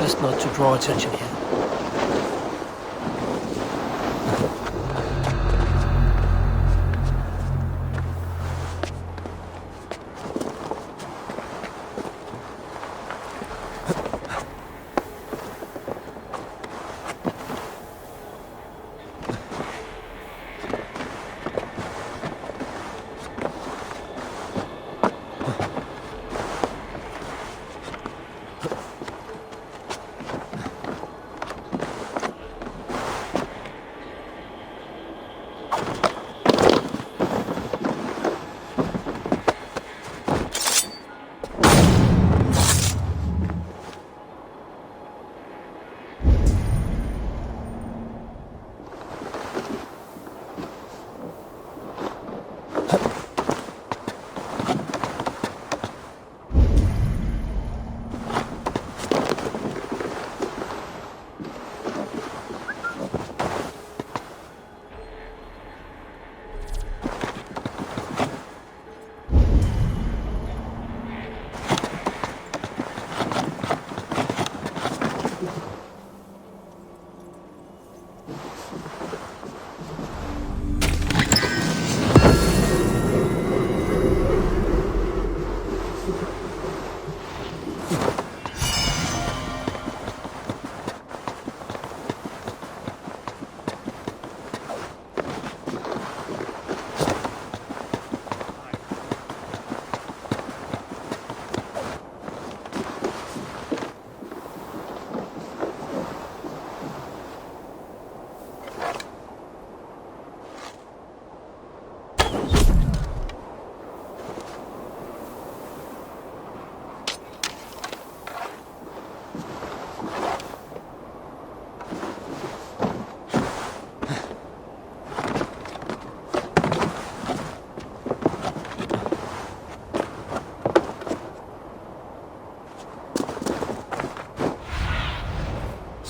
Best not to draw attention here.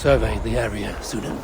Survey the area, student.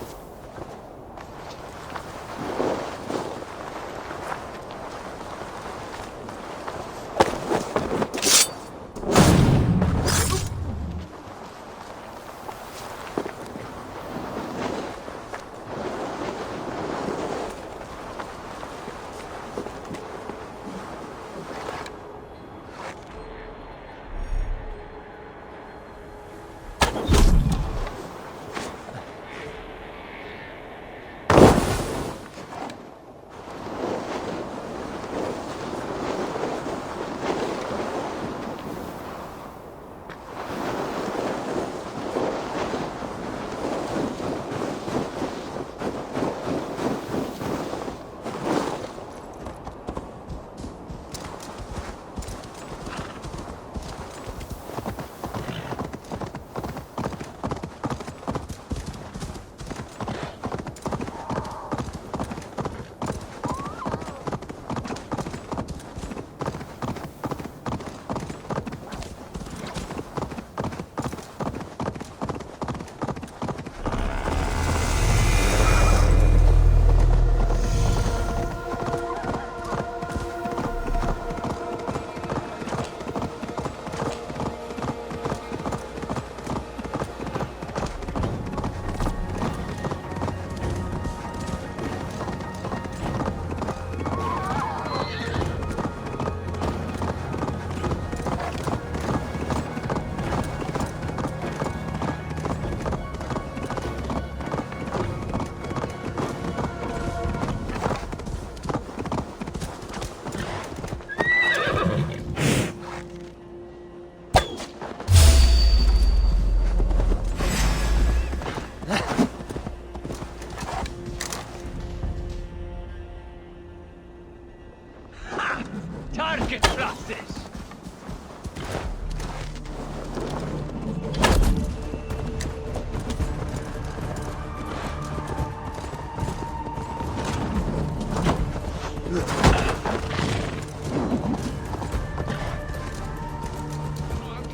Target practice!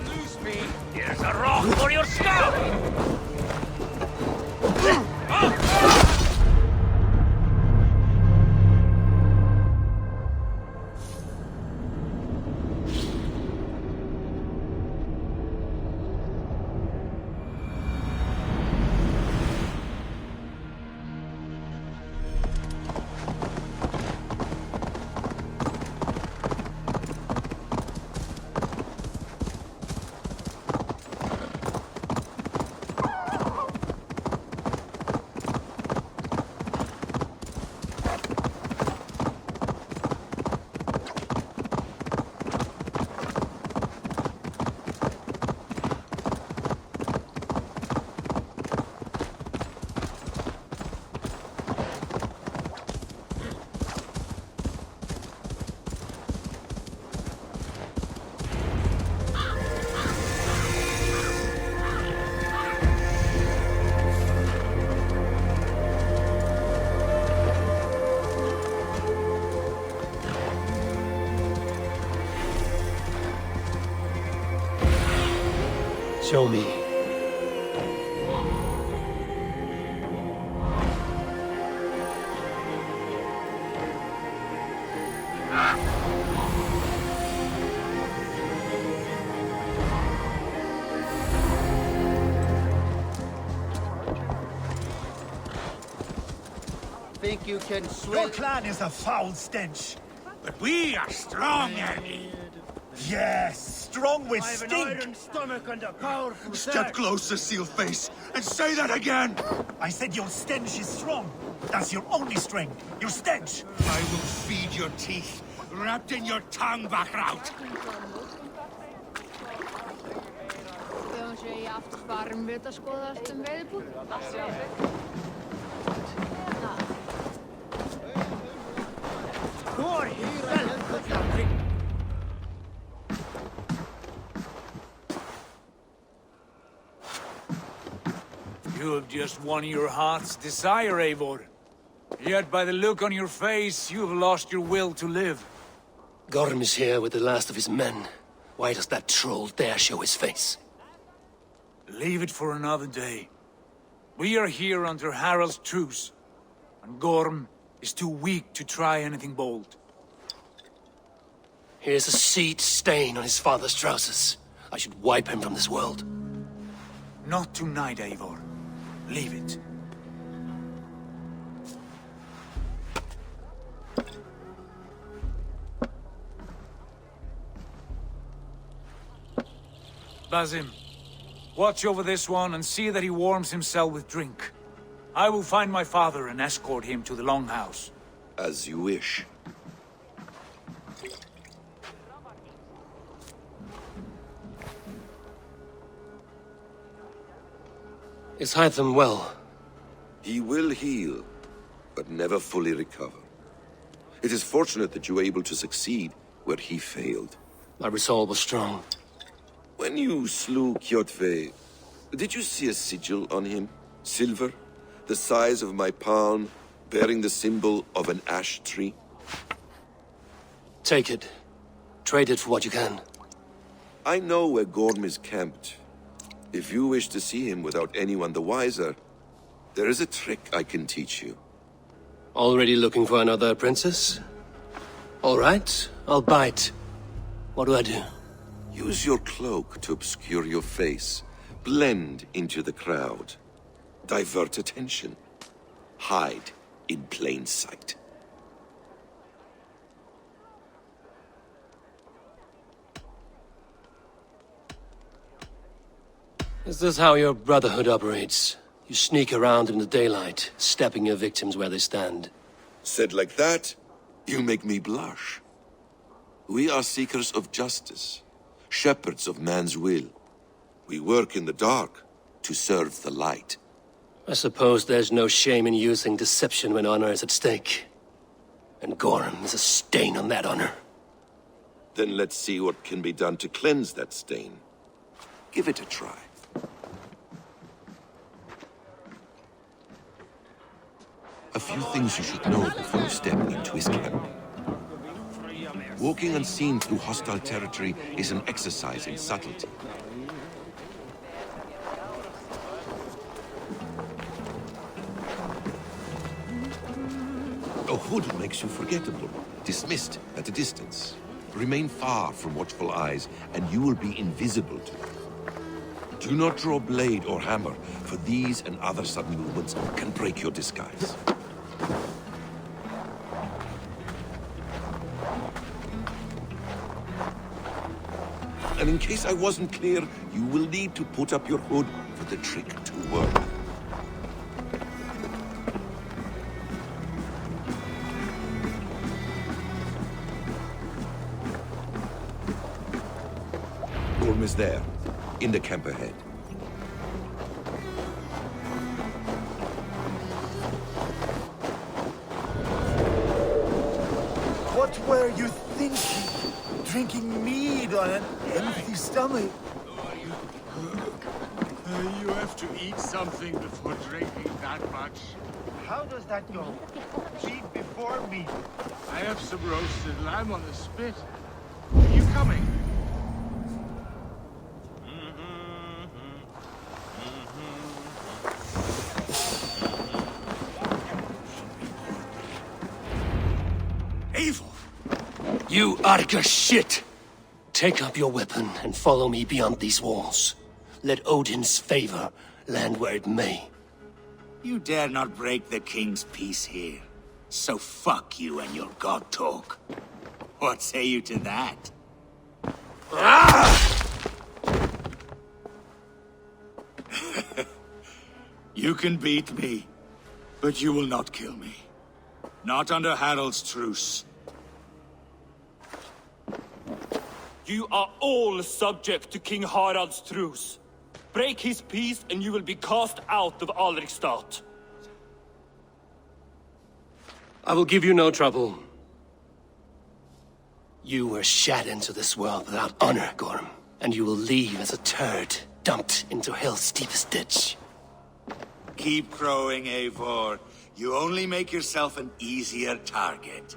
Lose me! Here's a rock for your scalp! Show me. Think you can swim? Your clan is a foul stench. But we are strong, Eddie. Yes, strong with stink. Stomach and a powerful Step closer, Sealface, and say that again. I said your stench is strong. That's your only strength. Your stench. I will feed your teeth, wrapped in your tongue, Backraut. Þegar sé ég aftur farin við að skoða allt veiðbúð. You have just won your heart's desire, Eivor. Yet by the look on your face, you have lost your will to live. Gorm is here with the last of his men. Why does that troll dare show his face? Leave it for another day. We are here under Harald's truce, and Gorm is too weak to try anything bold. Here's a seed stain on his father's trousers. I should wipe him from this world. Not tonight, Eivor. Leave it. Basim, watch over this one and see that he warms himself with drink. I will find my father and escort him to the Longhouse. As you wish. Is Hytham well? He will heal, but never fully recover. It is fortunate that you were able to succeed where he failed. My resolve was strong. When you slew Kjotve, did you see a sigil on him? Silver, the size of my palm, bearing the symbol of an ash tree? Take it. Trade it for what you can. I know where Gorm is camped. If you wish to see him without anyone the wiser, there is a trick I can teach you. Already looking for another princess? All right, I'll bite. What do I do? Use your cloak to obscure your face. Blend into the crowd. Divert attention. Hide in plain sight. Is this how your brotherhood operates? You sneak around in the daylight, stepping your victims where they stand. Said like that, you make me blush. We are seekers of justice, shepherds of man's will. We work in the dark to serve the light. I suppose there's no shame in using deception when honor is at stake. And Gorm is a stain on that honor. Then let's see what can be done to cleanse that stain. Give it a try. A few things you should know before you step into his camp. Walking unseen through hostile territory is an exercise in subtlety. A hood makes you forgettable, dismissed at a distance. Remain far from watchful eyes, and you will be invisible to them. Do not draw blade or hammer, for these and other sudden movements can break your disguise. And in case I wasn't clear, you will need to put up your hood for the trick to work. Gorm is there, in the camp ahead. What were you thinking? Drinking mead on an empty stomach? You have to eat something before drinking that much. How does that go? Mead before meat. I have some roasted lamb on the spit. Are you coming? You Arga shit! Take up your weapon and follow me beyond these walls. Let Odin's favor land where it may. You dare not break the king's peace here. So fuck you and your god talk. What say you to that? You can beat me, but you will not kill me. Not under Harald's truce. You are all subject to King Harald's truce. Break his peace and you will be cast out of Alrikstad. I will give you no trouble. You were shat into this world without honor, Gorm, and you will leave as a turd dumped into hell's deepest ditch. Keep crowing, Eivor. You only make yourself an easier target.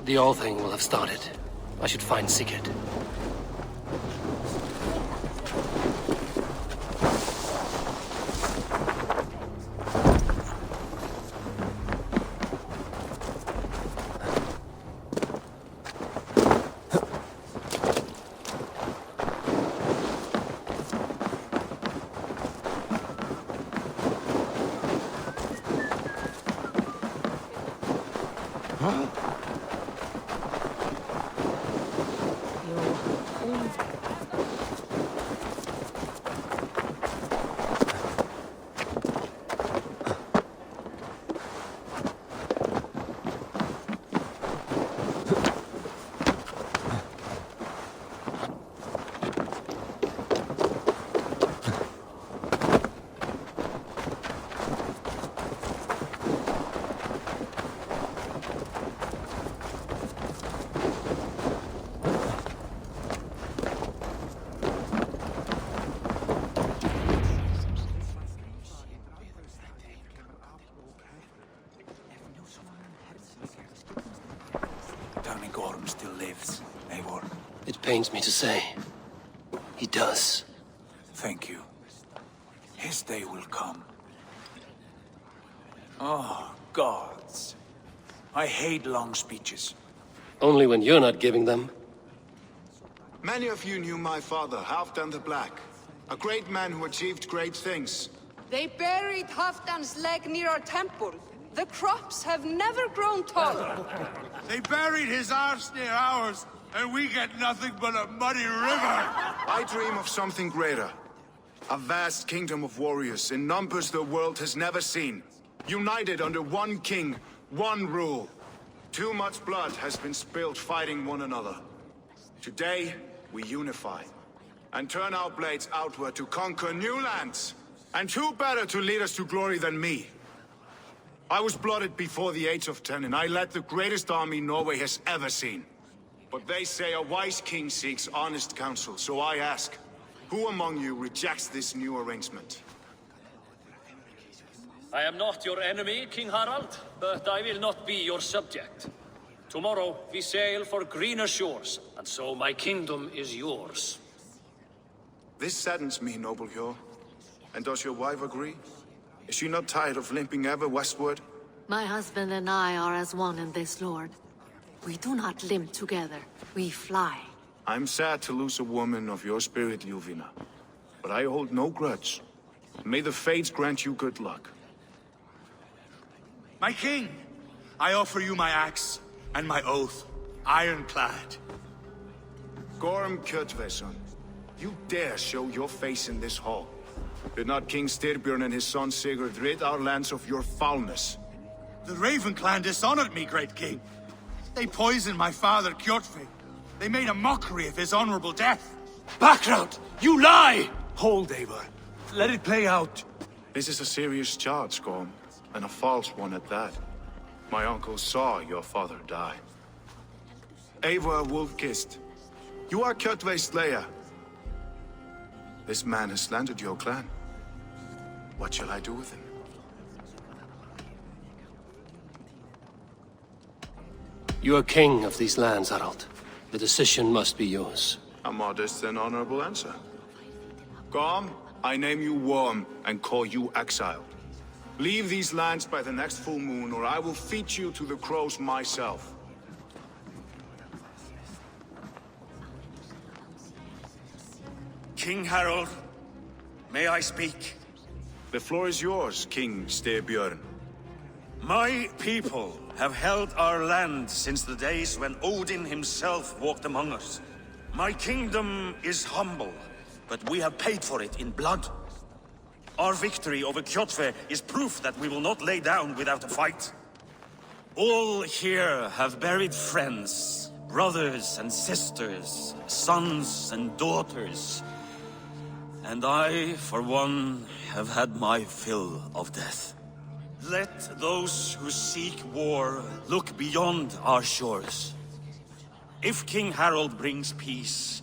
The All Thing will have started. I should find Sigurd. Gorm still lives, Eivor. It pains me to say. He does. Thank you. His day will come. Oh, gods. I hate long speeches. Only when you're not giving them. Many of you knew my father, Halfdan the Black. A great man who achieved great things. They buried Halfdan's leg near our temple. The crops have never grown taller. They buried his arse near ours, and we get nothing but a muddy river. I dream of something greater. A vast kingdom of warriors in numbers the world has never seen. United under one king, one rule. Too much blood has been spilled fighting one another. Today, we unify. And turn our blades outward to conquer new lands. And who better to lead us to glory than me? I was blooded before the age of 10, and I led the greatest army Norway has ever seen. But they say a wise king seeks honest counsel, so I ask, who among you rejects this new arrangement? I am not your enemy, King Harald, but I will not be your subject. Tomorrow we sail for greener shores, and so my kingdom is yours. This saddens me, noble Hjor. And does your wife agree? Is she not tired of limping ever westward? My husband and I are as one in this, Lord. We do not limp together, we fly. I'm sad to lose a woman of your spirit, Ljuvina. But I hold no grudge. May the fates grant you good luck. My king, I offer you my axe and my oath, ironclad. Gorm Kjotveson, you dare show your face in this hall. Did not King Styrbjörn and his son Sigurd rid our lands of your foulness? The Raven clan dishonored me, great king. They poisoned my father, Kjotve. They made a mockery of his honorable death. Background! You lie! Hold, Eivor. Let it play out. This is a serious charge, Gorm, and a false one at that. My uncle saw your father die. Eivor Wolf-Kissed, you are Kjotve's slayer. This man has slandered your clan. What shall I do with him? You are king of these lands, Harald. The decision must be yours. A modest and honorable answer. Gorm, I name you Worm and call you exiled. Leave these lands by the next full moon, or I will feed you to the crows myself. King Harold, may I speak? The floor is yours, King Styrbjörn. My people have held our land since the days when Odin himself walked among us. My kingdom is humble, but we have paid for it in blood. Our victory over Kjotve is proof that we will not lay down without a fight. All here have buried friends, brothers and sisters, sons and daughters. And I, for one, have had my fill of death. Let those who seek war look beyond our shores. If King Harold brings peace,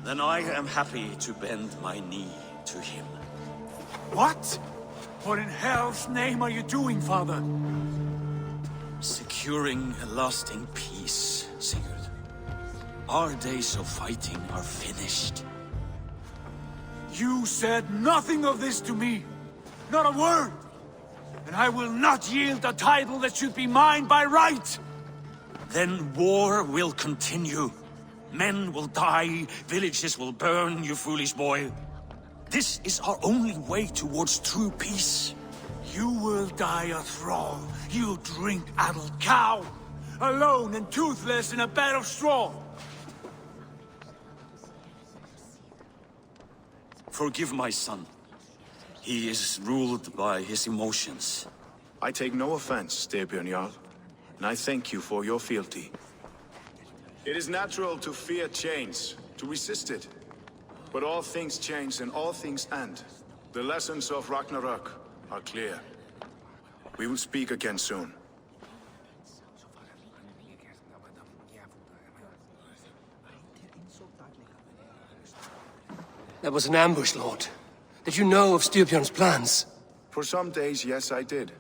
then I am happy to bend my knee to him. What? What in hell's name are you doing, father? Securing a lasting peace, Sigurd. Our days of fighting are finished. You said nothing of this to me. Not a word. And I will not yield a title that should be mine by right. Then war will continue. Men will die, villages will burn, you foolish boy. This is our only way towards true peace. You will die a thrall. You'll drink addled cow. Alone and toothless in a bed of straw. Forgive my son. He is ruled by his emotions. I take no offense, Styrbjörn Jarl, and I thank you for your fealty. It is natural to fear change, to resist it. But all things change and all things end. The lessons of Ragnarok are clear. We will speak again soon. That was an ambush, Lord. Did you know of Styrbjörn's plans? For some days, yes, I did.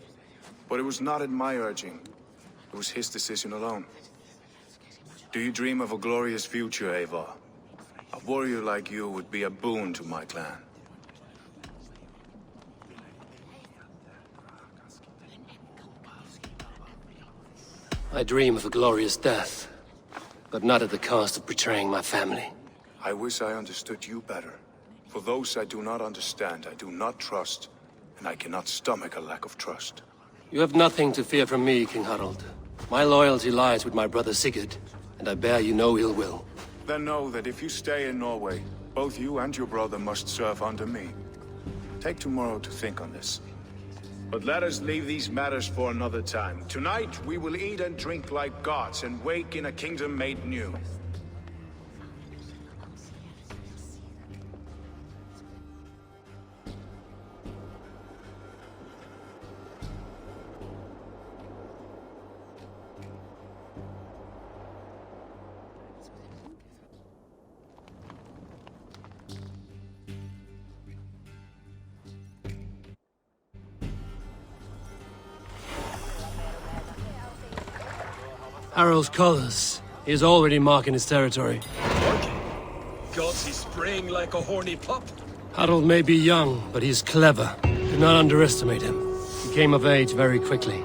But it was not at my urging. It was his decision alone. Do you dream of a glorious future, Eivor? A warrior like you would be a boon to my clan. I dream of a glorious death, but not at the cost of betraying my family. I wish I understood you better. For those I do not understand, I do not trust, and I cannot stomach a lack of trust. You have nothing to fear from me, King Harald. My loyalty lies with my brother Sigurd, and I bear you no ill will. Then know that if you stay in Norway, both you and your brother must serve under me. Take tomorrow to think on this. But let us leave these matters for another time. Tonight, we will eat and drink like gods and wake in a kingdom made new. Harald's colors. He is already marking his territory. Gods, he's spraying like a horny pup. Harald may be young, but he's clever. Do not underestimate him. He came of age very quickly.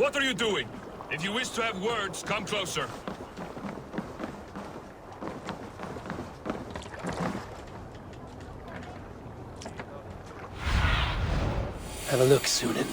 What are you doing? If you wish to have words, come closer. Have a look, Sunan.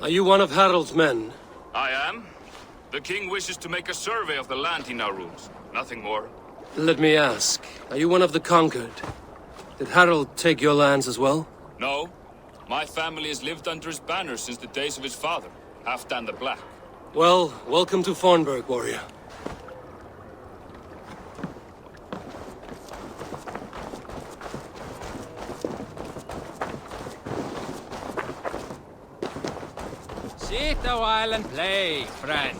Are you one of Harald's men? I am. The king wishes to make a survey of the land he now rules. Nothing more. Let me ask, are you one of the conquered? Did Harald take your lands as well? No. My family has lived under his banner since the days of his father, Halfdan the Black. Well, welcome to Fornburg, warrior. Sit a while and play, friend.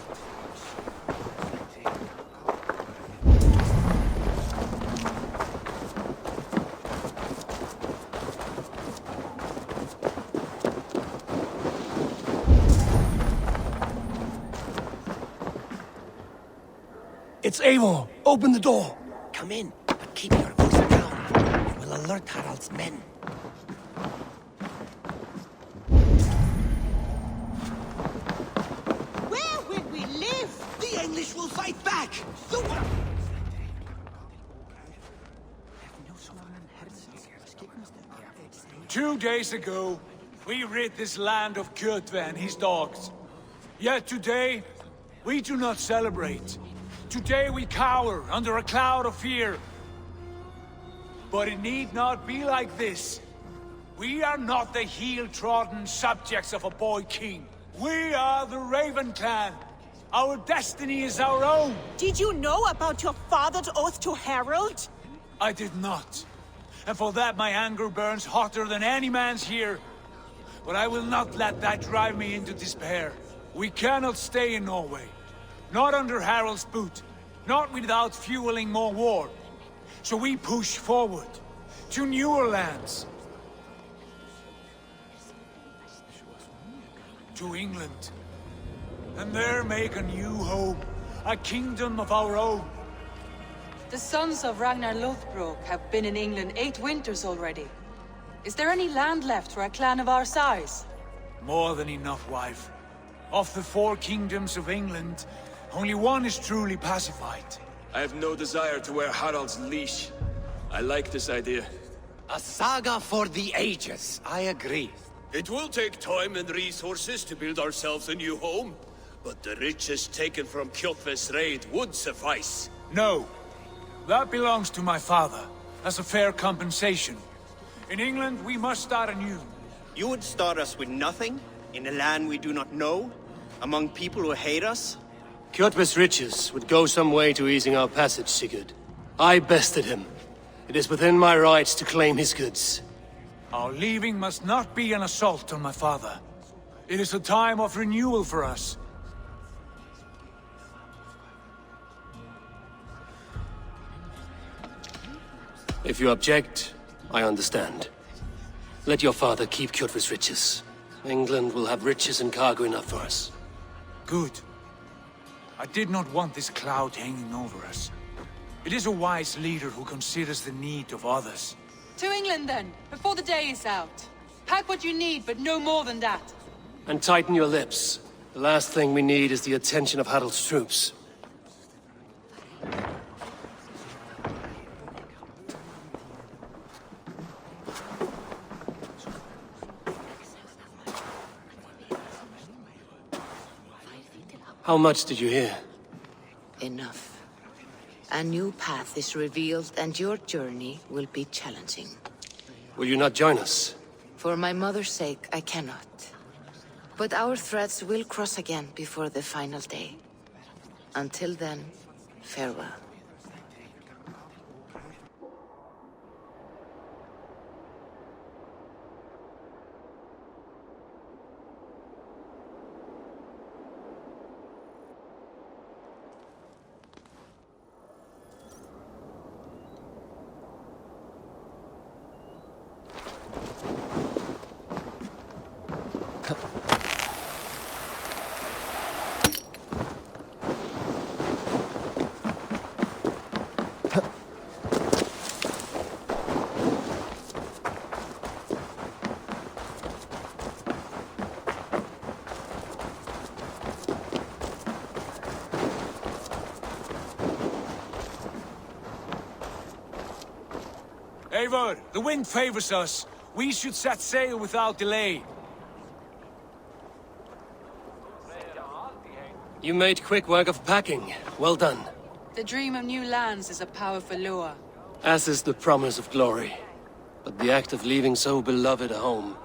It's Eivor! Open the door! Come in, but keep your voice down. It will alert Harald's men. Fight back! The one... 2 days ago, we rid this land of Kjotve and his dogs. Yet today, we do not celebrate. Today we cower under a cloud of fear. But it need not be like this. We are not the heel-trodden subjects of a boy king. We are the Raven clan. Our destiny is our own! Did you know about your father's oath to Harald? I did not. And for that my anger burns hotter than any man's here. But I will not let that drive me into despair. We cannot stay in Norway. Not under Harald's boot. Not without fueling more war. So we push forward. To newer lands. To England. And there make a new home, a kingdom of our own. The sons of Ragnar Lothbrok have been in England 8 winters already. Is there any land left for a clan of our size? More than enough, wife. Of the 4 kingdoms of England, only one is truly pacified. I have no desire to wear Harald's leash. I like this idea. A saga for the ages, I agree. It will take time and resources to build ourselves a new home. But the riches taken from Kjotve's raid would suffice. No. That belongs to my father, as a fair compensation. In England, we must start anew. You would start us with nothing? In a land we do not know? Among people who hate us? Kjotve's riches would go some way to easing our passage, Sigurd. I bested him. It is within my rights to claim his goods. Our leaving must not be an assault on my father. It is a time of renewal for us. If you object, I understand. Let your father keep Kjotve's riches. England will have riches and cargo enough for us. Good. I did not want this cloud hanging over us. It is a wise leader who considers the need of others. To England then, before the day is out. Pack what you need, but no more than that. And tighten your lips. The last thing we need is the attention of Harald's troops. How much did you hear? Enough. A new path is revealed and your journey will be challenging. Will you not join us? For my mother's sake, I cannot. But our threads will cross again before the final day. Until then, farewell. Eivor, the wind favors us. We should set sail without delay. You made quick work of packing. Well done. The dream of new lands is a powerful lure. As is the promise of glory. But the act of leaving so beloved a home,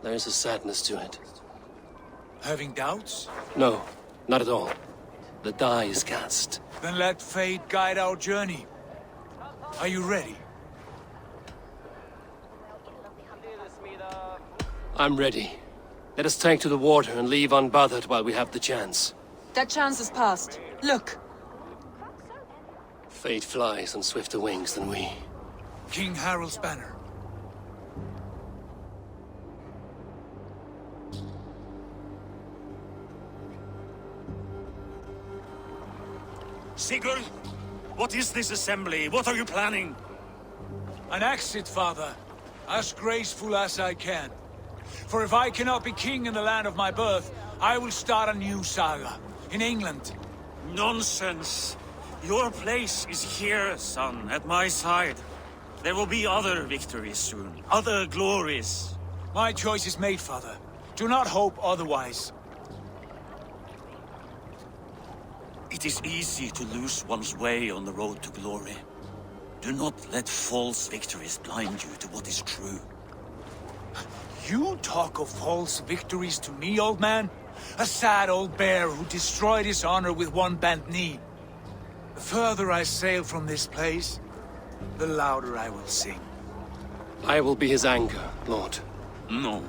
there's a sadness to it. Having doubts? No, not at all. The die is cast. Then let fate guide our journey. Are you ready? I'm ready. Let us take to the water and leave unbothered while we have the chance. That chance has passed. Look! Fate flies on swifter wings than we. King Harald's banner. Sigurd, what is this assembly? What are you planning? An exit, father. As graceful as I can. For if I cannot be king in the land of my birth, I will start a new saga. In England. Nonsense. Your place is here, son, at my side. There will be other victories soon. Other glories. My choice is made, father. Do not hope otherwise. It is easy to lose one's way on the road to glory. Do not let false victories blind you to what is true. You talk of false victories to me, old man? A sad old bear who destroyed his honor with one bent knee. The further I sail from this place, the louder I will sing. I will be his anger, Lord. No.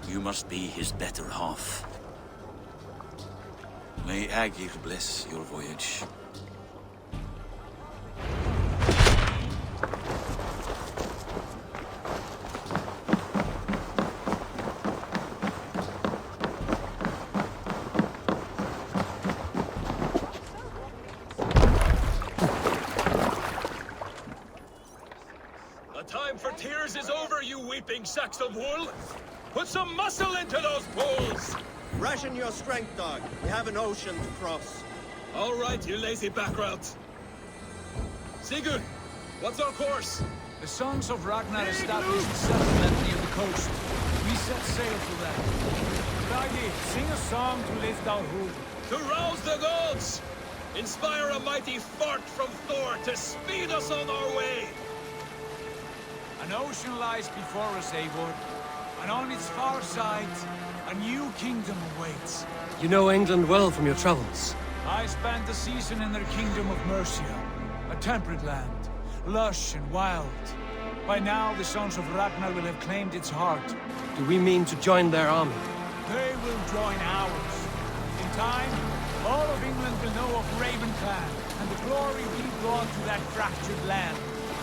You must be his better half. May Aegir bless your voyage. The time for tears is over, you weeping sacks of wool! Put some muscle into those poles! Ration your strength, dog. We have an ocean to cross. All right, you lazy backrout. Sigurd, what's our course? The Sons of Ragnar established a settlement near the coast. We set sail for them. Bragi, sing a song to lift our hood. To rouse the gods! Inspire a mighty fart from Thor to speed us on our way! An ocean lies before us, Eivor. And on its far side, a new kingdom awaits. You know England well from your travels. I spent a season in their kingdom of Mercia. A temperate land, lush and wild. By now, the Sons of Ragnar will have claimed its heart. Do we mean to join their army? They will join ours. In time, all of England will know of Raven Clan, and the glory we brought to that fractured land.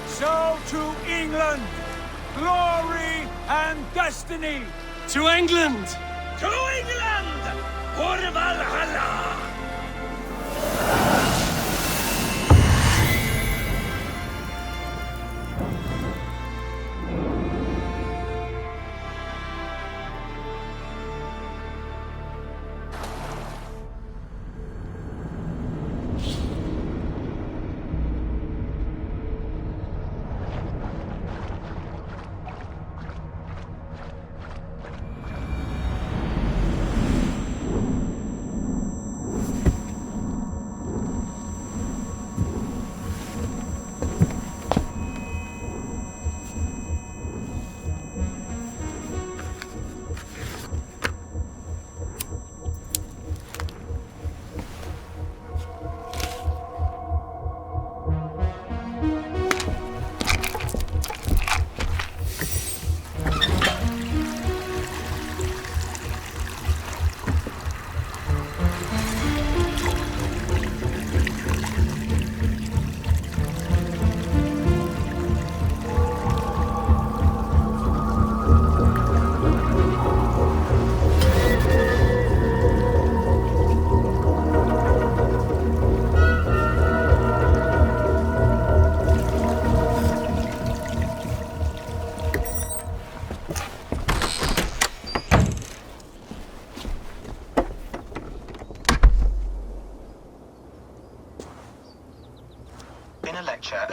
So to England! Glory and destiny! To England! To England! For Valhalla!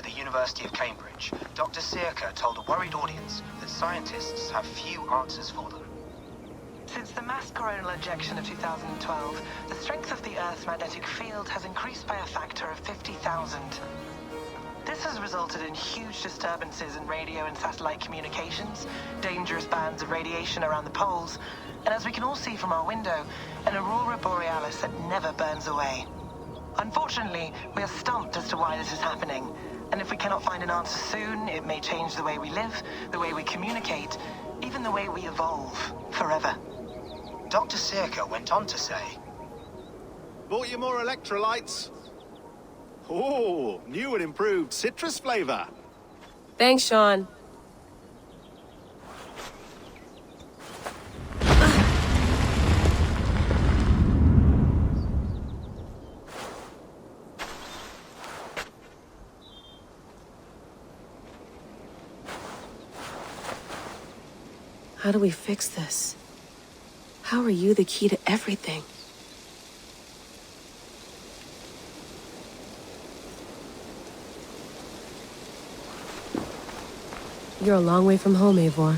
the University of Cambridge, Dr. Circa told a worried audience that scientists have few answers for them. Since the mass coronal ejection of 2012, the strength of the Earth's magnetic field has increased by a factor of 50,000. This has resulted in huge disturbances in radio and satellite communications, dangerous bands of radiation around the poles, and as we can all see from our window, an aurora borealis that never burns away. Unfortunately, we are stumped as to why this is happening, and if we cannot find an answer soon, it may change the way we live, the way we communicate, even the way we evolve, forever. Dr. Circa went on to say, Bought you more electrolytes? Oh, new and improved citrus flavor. Thanks, Sean. How do we fix this? How are you the key to everything? You're a long way from home, Eivor.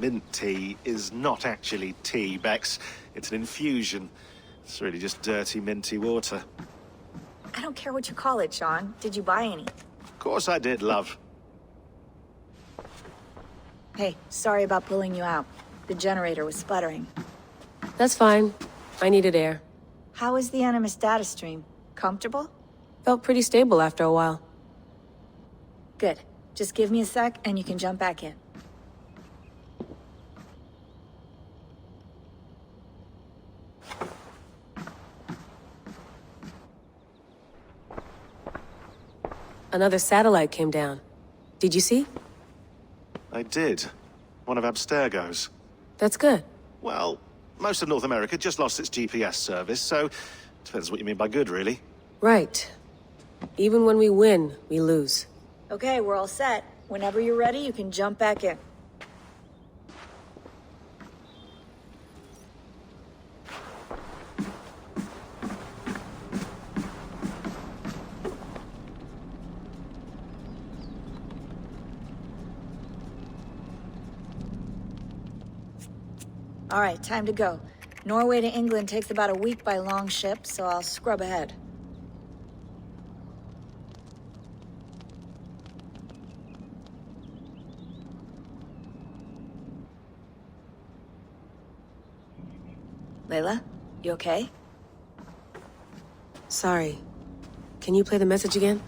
Mint tea is not actually tea, Bex. It's an infusion. It's really just dirty, minty water. I don't care what you call it, Sean. Did you buy any? Of course I did, love. Hey, sorry about pulling you out. The generator was sputtering. That's fine. I needed air. How was the Animus data stream? Comfortable? Felt pretty stable after a while. Good. Just give me a sec and you can jump back in. Another satellite came down. Did you see? I did. One of Abstergo's. That's good. Well, most of North America just lost its GPS service, so depends what you mean by good, really. Right. Even when we win, we lose. Okay, we're all set. Whenever you're ready, you can jump back in. All right, time to go. Norway to England takes about a week by long ship, so I'll scrub ahead. Layla, you okay? Sorry. Can you play the message again?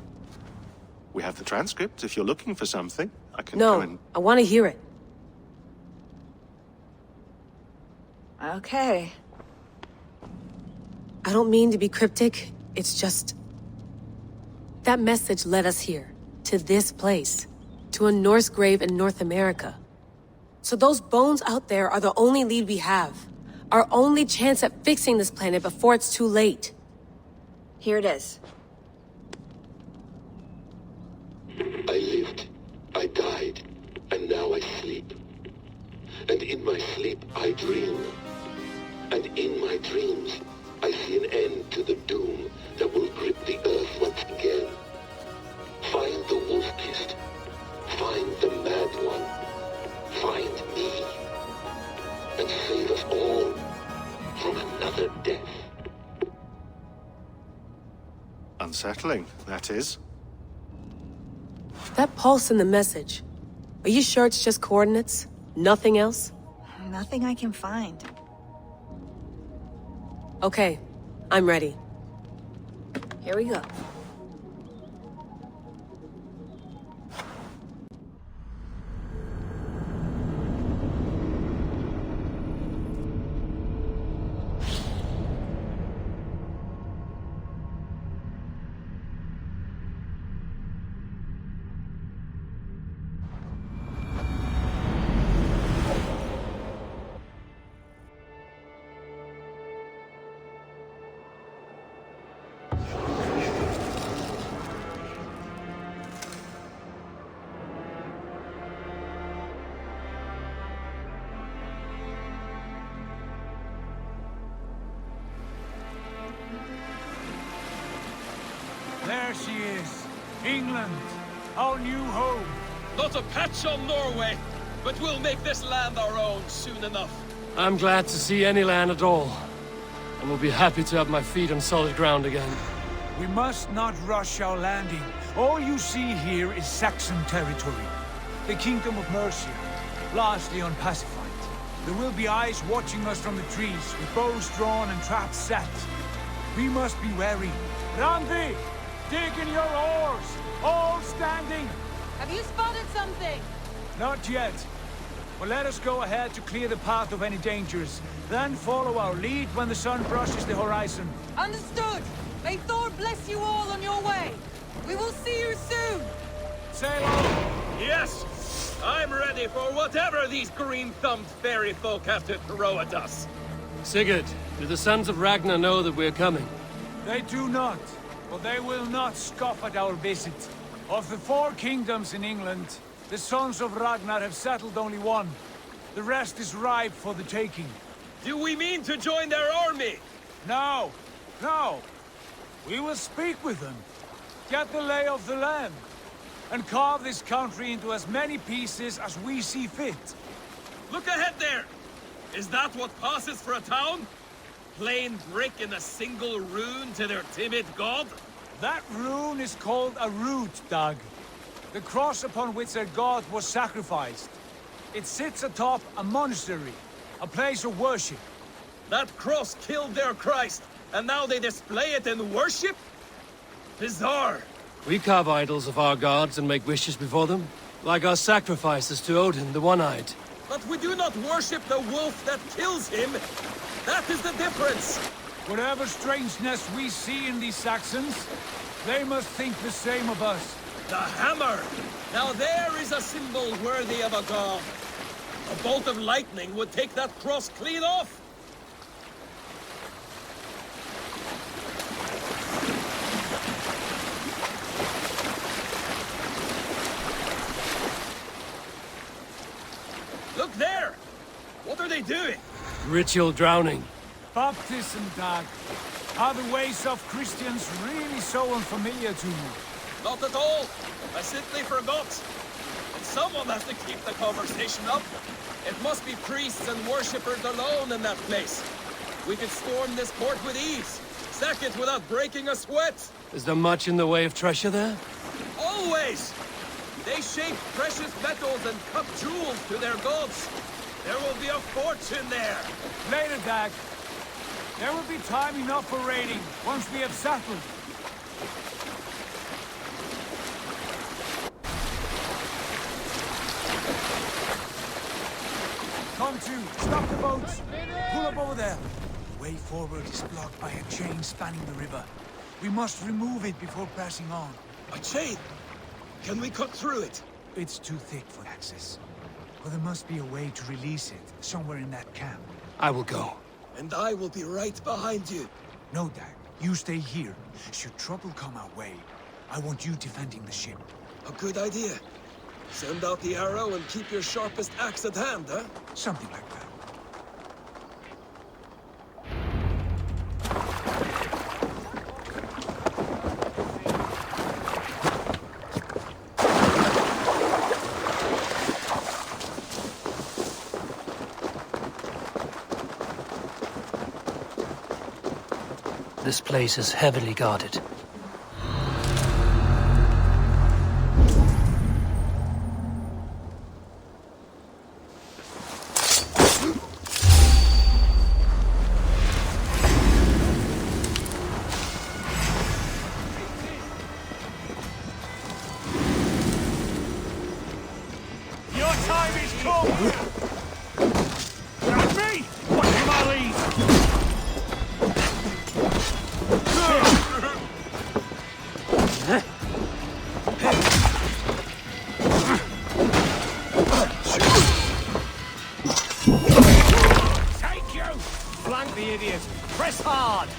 We have the transcript. If you're looking for something, I can go and... No, I want to hear it. Okay. I don't mean to be cryptic. It's just... that message led us here. To this place. To a Norse grave in North America. So those bones out there are the only lead we have. Our only chance at fixing this planet before it's too late. Here it is. I lived, I died, and now I sleep. And in my sleep I dream. And in my dreams, I see an end to the doom that will grip the earth once again. Find the wolf-kissed. Find the mad one. Find me. And save us all from another death. Unsettling, that is. That pulse in the message. Are you sure it's just coordinates? Nothing else? Nothing I can find. Okay, I'm ready. Here we go. There she is. England, our new home. Not a patch on Norway, but we'll make this land our own soon enough. I'm glad to see any land at all, and will be happy to have my feet on solid ground again. We must not rush our landing. All you see here is Saxon territory. The Kingdom of Mercia, largely unpacified. There will be eyes watching us from the trees, with bows drawn and traps set. We must be wary. Randi! Dig in your oars! All standing! Have you spotted something? Not yet. But let us go ahead to clear the path of any dangers. Then follow our lead when the sun brushes the horizon. Understood! May Thor bless you all on your way! We will see you soon! Sail on! Yes! I'm ready for whatever these green-thumbed fairy folk have to throw at us. Sigurd, do the sons of Ragnar know that we're coming? They do not, but they will not scoff at our visit. Of the 4 kingdoms in England, the sons of Ragnar have settled only one. The rest is ripe for the taking. Do we mean to join their army? No, no. We will speak with them, get the lay of the land, and carve this country into as many pieces as we see fit. Look ahead there! Is that what passes for a town? Plain brick in a single rune to their timid god? That rune is called a root, Dag. The cross upon which their god was sacrificed. It sits atop a monastery, a place of worship. That cross killed their Christ, and now they display it in worship? Bizarre. We carve idols of our gods and make wishes before them, like our sacrifices to Odin, the One-Eyed. But we do not worship the wolf that kills him. That is the difference. Whatever strangeness we see in these Saxons, they must think the same of us. The hammer! Now there is a symbol worthy of a god. A bolt of lightning would take that cross clean off. Look there! What are they doing? Ritual drowning. Baptism, Dag. Are the ways of Christians really so unfamiliar to you? Not at all. I simply forgot. And someone has to keep the conversation up. It must be priests and worshippers alone in that place. We could storm this port with ease. Sack it without breaking a sweat. Is there much in the way of treasure there? Always! They shape precious metals and cut jewels to their gods. There will be a fortune there. Later, Dag. There will be time enough for raiding, once we have settled. Come to, stop the boats. Pull up over there. The way forward is blocked by a chain spanning the river. We must remove it before passing on. A chain? Can we cut through it? It's too thick for access. But there must be a way to release it, somewhere in that camp. I will go. And I will be right behind you. No, Dag. You stay here. Should trouble come our way, I want you defending the ship. A good idea. Send out the arrow and keep your sharpest axe at hand, huh? Something like that. This place is heavily guarded. Your time is come! Grab me! Watch my lead! Take you! Flank the idiot! Press hard!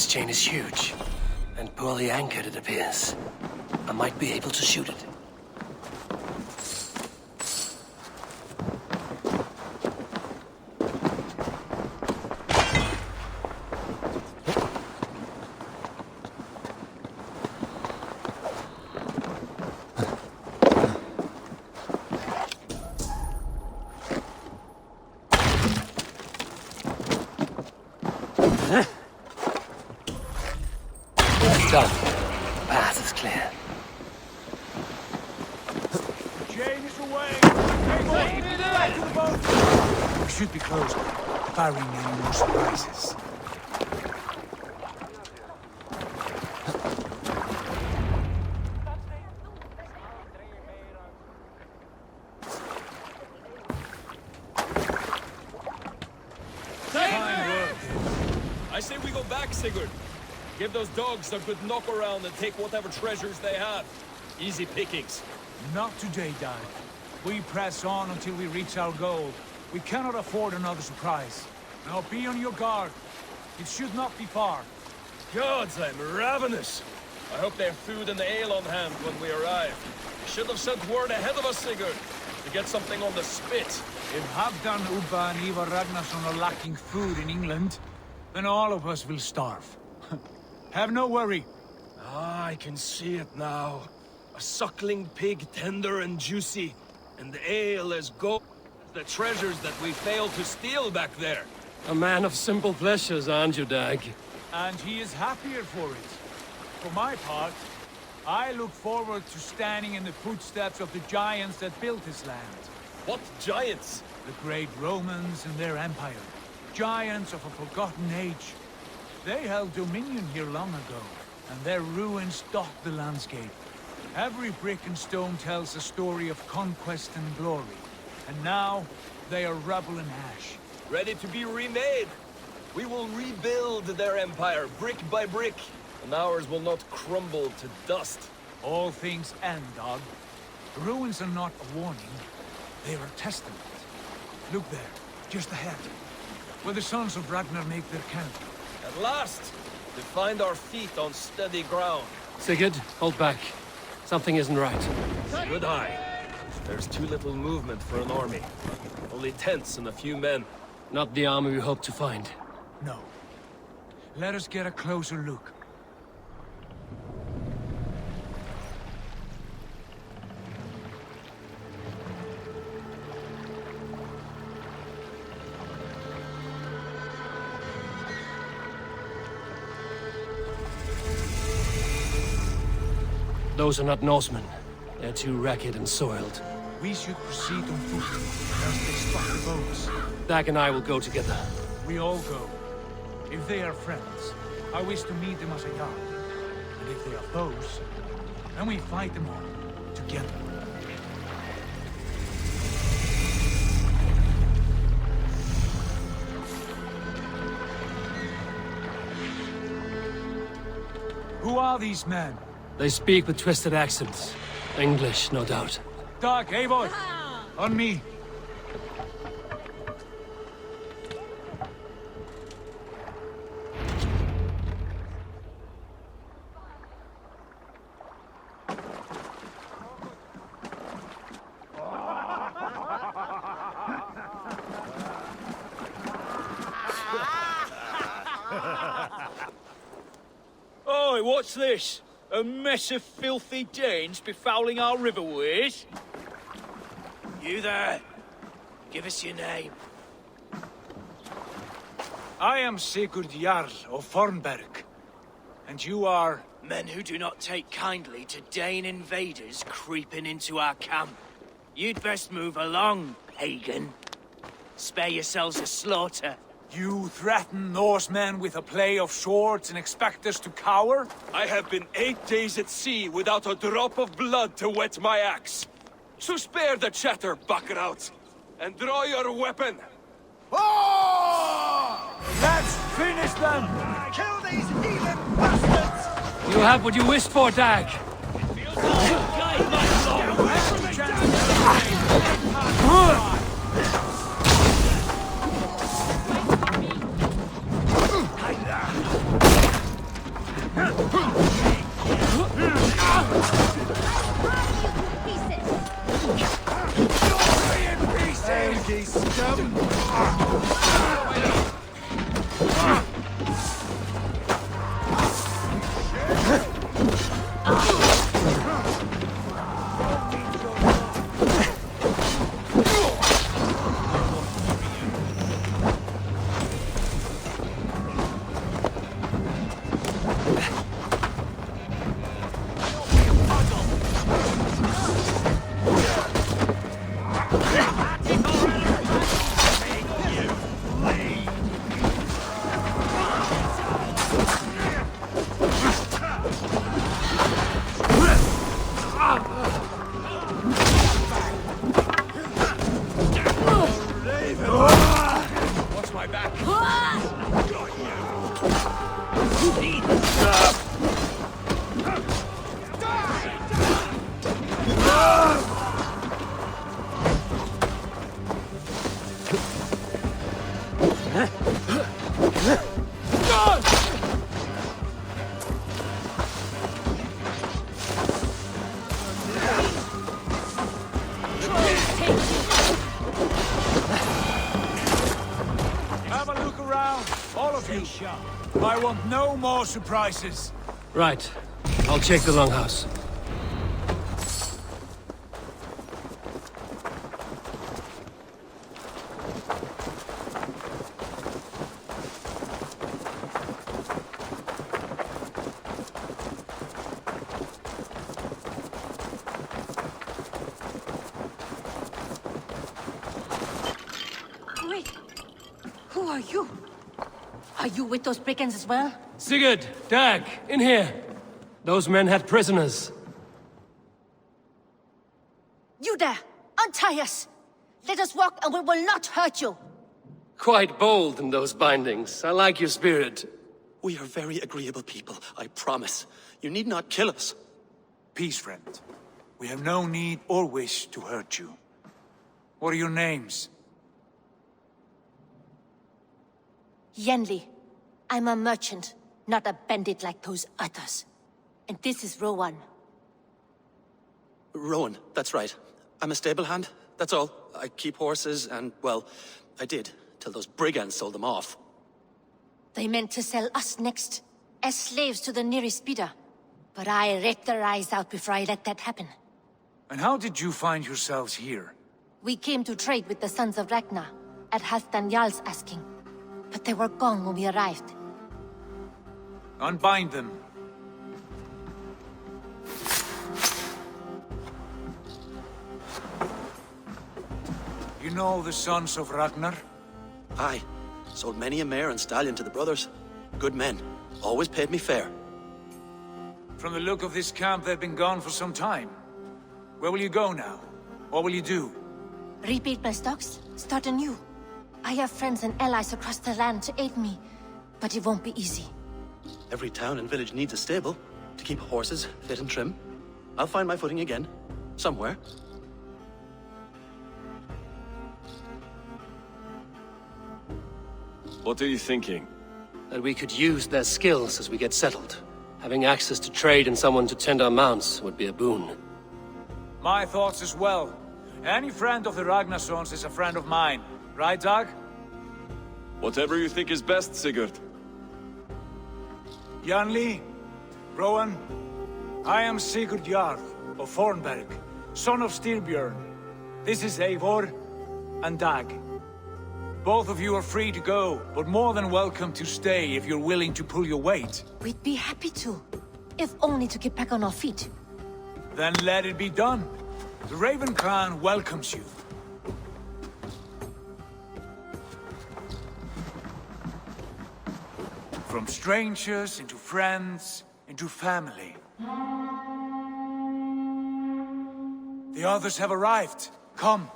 This chain is huge, and poorly anchored it appears. I might be able to shoot it. Done. The path is clear. Chain is away! Back to the boat! We should be close, barring any more surprises. I say we go back, Sigurd. Give those dogs a good knock around and take whatever treasures they have. Easy pickings. Not today, Dag. We press on until we reach our goal. We cannot afford another surprise. Now be on your guard. It should not be far. Gods, I'm ravenous. I hope they have food and ale on hand when we arrive. You should have sent word ahead of us, Sigurd, to get something on the spit. If Halfdan, Ubba and Eivor Ragnarsson are lacking food in England, then all of us will starve. Have no worry. Ah, I can see it now. A suckling pig, tender and juicy, and the ale as gold as the treasures that we failed to steal back there. A man of simple pleasures, aren't you, Dag? And he is happier for it. For my part, I look forward to standing in the footsteps of the giants that built this land. What giants? The great Romans and their empire. Giants of a forgotten age. They held dominion here long ago, and their ruins dot the landscape. Every brick and stone tells a story of conquest and glory. And now, they are rubble and ash. Ready to be remade. We will rebuild their empire, brick by brick, and ours will not crumble to dust. All things end, Dog. The ruins are not a warning. They are a testament. Look there, just ahead, where the sons of Ragnar make their camp. At last, we find our feet on steady ground. Sigurd, hold back. Something isn't right. Good eye. There's too little movement for an army. Only tents and a few men. Not the army we hoped to find. No. Let us get a closer look. Those are not Norsemen. They're too ragged and soiled. We should proceed on foot, as they struck the boats. Dag and I will go together. We all go. If they are friends, I wish to meet them as a yard. And if they are foes, then we fight them all, together. Who are these men? They speak with twisted accents. English, no doubt. Dag, Eivor! On me! Oi, what's this? A mess of filthy Danes befouling our riverways? You there! Give us your name. I am Sigurd Jarl of Fornberg. And you are... Men who do not take kindly to Dane invaders creeping into our camp. You'd best move along, pagan. Spare yourselves a slaughter. You threaten Norsemen with a play of swords and expect us to cower? I have been 8 days at sea without a drop of blood to wet my axe. So spare the chatter, buckerouts, and draw your weapon. Oh! Let's finish them! Kill these heathen bastards! You have what you wished for, Dag! Have a look around, all of you. I want no more surprises. Right. I'll check the longhouse. Wait. Who are you? Are you with those brigands as well? Sigurd! Dag! In here! Those men had prisoners. You there! Untie us! Let us walk and we will not hurt you! Quite bold in those bindings. I like your spirit. We are very agreeable people, I promise. You need not kill us. Peace, friend. We have no need or wish to hurt you. What are your names? Yenli. I'm a merchant, not a bandit like those others. And this is Rowan. Rowan, that's right. I'm a stable hand, that's all. I keep horses and, well, I did, till those brigands sold them off. They meant to sell us next, as slaves to the nearest bidder. But I raked their eyes out before I let that happen. And how did you find yourselves here? We came to trade with the Sons of Ragnar, at Halfdan Jarl's asking. But they were gone when we arrived. Unbind them. You know the Sons of Ragnar? Aye. Sold many a mare and stallion to the brothers. Good men. Always paid me fair. From the look of this camp, they've been gone for some time. Where will you go now? What will you do? Rebuild my stocks, start anew. I have friends and allies across the land to aid me, but it won't be easy. Every town and village needs a stable to keep horses fit and trim. I'll find my footing again. Somewhere. What are you thinking? That we could use their skills as we get settled. Having access to trade and someone to tend our mounts would be a boon. My thoughts as well. Any friend of the Ragnarsons is a friend of mine. Right, Dag? Whatever you think is best, Sigurd. Janli, Rowan, I am Sigurd Jarl of Fornberg, son of Styrbjörn. This is Eivor and Dag. Both of you are free to go, but more than welcome to stay if you're willing to pull your weight. We'd be happy to, if only to get back on our feet. Then let it be done. The Raven Clan welcomes you. From strangers into friends, into family. The others have arrived. Come.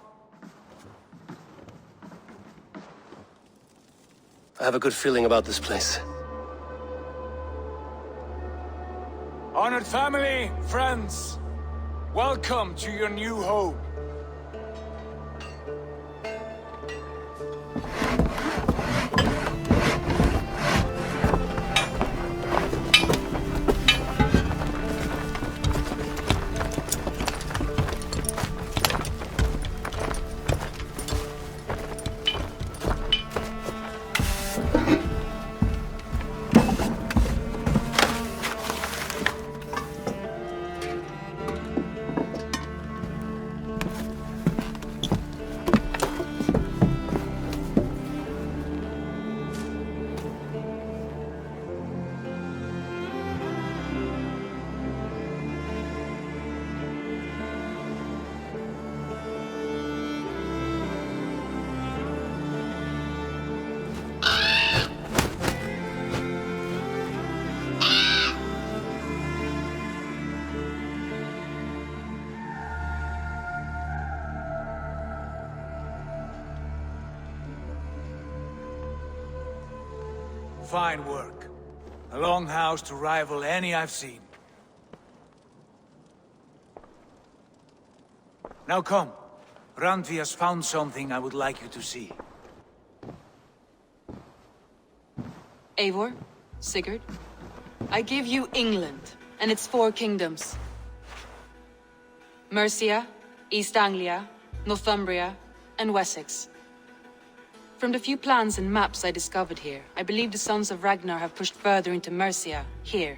I have a good feeling about this place. Honored family, friends, welcome to your new home. Fine work. A longhouse to rival any I've seen. Now come. Randvi has found something I would like you to see. Eivor, Sigurd, I give you England and its 4 kingdoms. Mercia, East Anglia, Northumbria, and Wessex. From the few plans and maps I discovered here, I believe the Sons of Ragnar have pushed further into Mercia, here.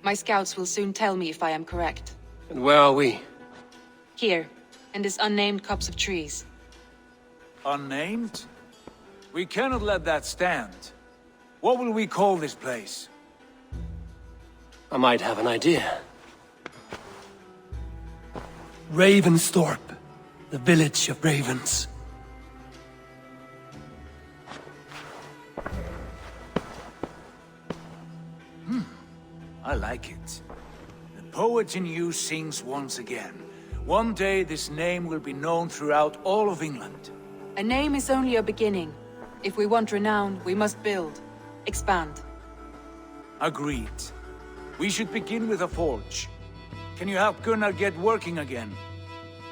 My scouts will soon tell me if I am correct. And where are we? Here, in this unnamed copse of trees. Unnamed? We cannot let that stand. What will we call this place? I might have an idea. Ravensthorpe, the village of ravens. I like it. The poet in you sings once again. One day this name will be known throughout all of England. A name is only a beginning. If we want renown, we must build, expand. Agreed. We should begin with a forge. Can you help Gunnar get working again?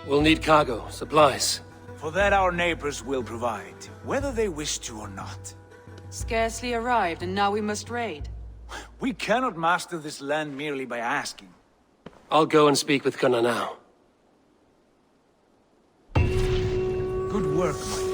We'll need cargo, supplies. For that our neighbors will provide, whether they wish to or not. Scarcely arrived, and now we must raid. We cannot master this land merely by asking. I'll go and speak with Gunnar now. Good work, my